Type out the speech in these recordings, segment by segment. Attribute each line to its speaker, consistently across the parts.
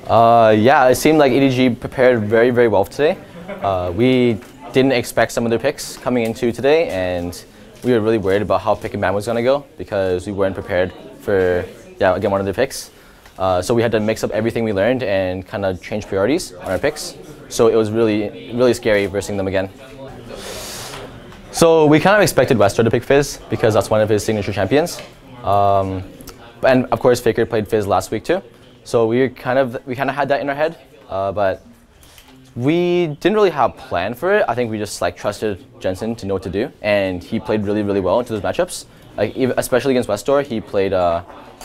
Speaker 1: Yeah, it seemed like EDG prepared very, very well today. We didn't expect some of their picks coming into today, and we were really worried about how pick and ban was going to go because we weren't prepared for, again, one of their picks. So we had to mix up everything we learned and kind of change priorities on our picks. So it was really, really scary versing them again. So we kind of expected Westor to pick Fizz because that's one of his signature champions. And of course, Faker played Fizz last week too. So we kind of had that in our head, but we didn't really have a plan for it. I think we just trusted Jensen to know what to do, and he played really, really well into those matchups. Especially against Westor,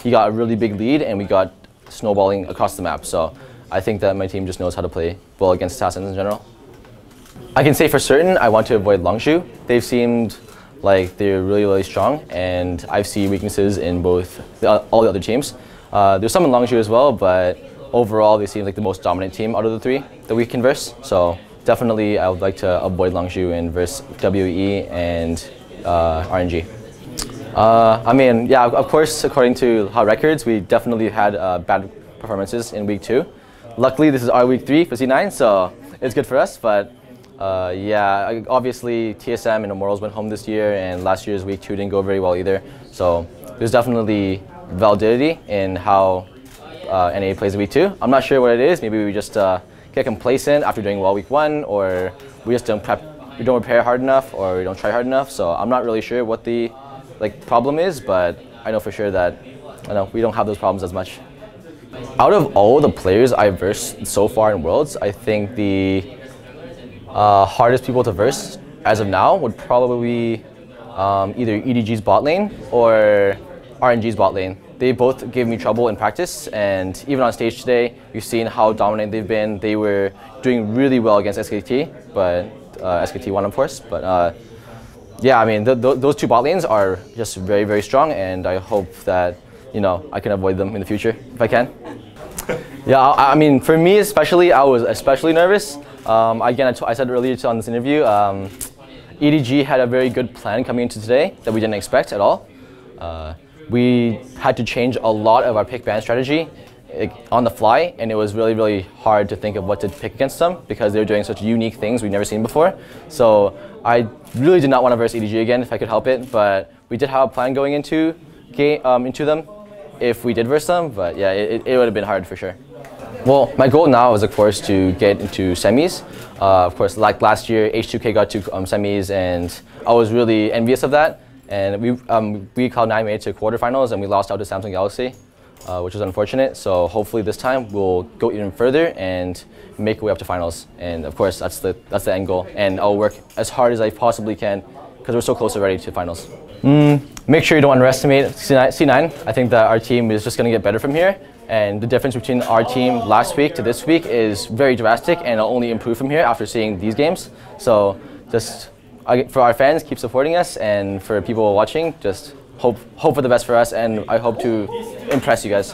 Speaker 1: he got a really big lead, and we got snowballing across the map. So I think that my team just knows how to play well against assassins in general. I can say for certain I want to avoid Longshu. They've seemed like they're really, really strong, and I see weaknesses in both all the other teams. There's some in Longshu as well, but overall they seem like the most dominant team out of the three that we can verse. So definitely I would like to avoid Longshu and verse WE and RNG. I mean, yeah, of course, according to hot records, we definitely had bad performances in week 2. Luckily, this is our week 3 for C9, so it's good for us. But yeah, obviously TSM and Immortals went home this year, and last year's week 2 didn't go very well either. So there's definitely validity in how NA plays week 2. I'm not sure what it is. Maybe we just get complacent after doing well week 1, or we just don't prepare hard enough, or we don't try hard enough. So I'm not really sure what the problem is, but I know for sure that we don't have those problems as much. Out of all the players I've versed so far in Worlds, I think the hardest people to verse as of now would probably be either EDG's bot lane or RNG's bot lane. They both gave me trouble in practice, and even on stage today, you've seen how dominant they've been. They were doing really well against SKT, but SKT won, of course. But yeah, I mean, those two bot lanes are just very, very strong, and I hope that I can avoid them in the future if I can. Yeah, I mean, for me especially, I was especially nervous. Again, I said earlier on this interview, EDG had a very good plan coming into today that we didn't expect at all. We had to change a lot of our pick ban strategy on the fly, and it was really, really hard to think of what to pick against them because they were doing such unique things we've never seen before. So I really did not want to verse EDG again if I could help it, but we did have a plan going into them if we did verse them, but yeah, it would have been hard for sure. Well, my goal now is, of course, to get into semis. Of course, like last year, H2K got to semis, and I was really envious of that. And we Cloud9 made it to quarterfinals, and we lost out to Samsung Galaxy, which was unfortunate. So hopefully this time we'll go even further and make our way up to finals. And of course, that's the end goal. And I'll work as hard as I possibly can because we're so close already to finals. Make sure you don't underestimate C9. I think that our team is just going to get better from here. And the difference between our team last week to this week is very drastic, and it'll only improve from here after seeing these games. So just for our fans, keep supporting us, and for people watching, just hope for the best for us, and I hope to impress you guys.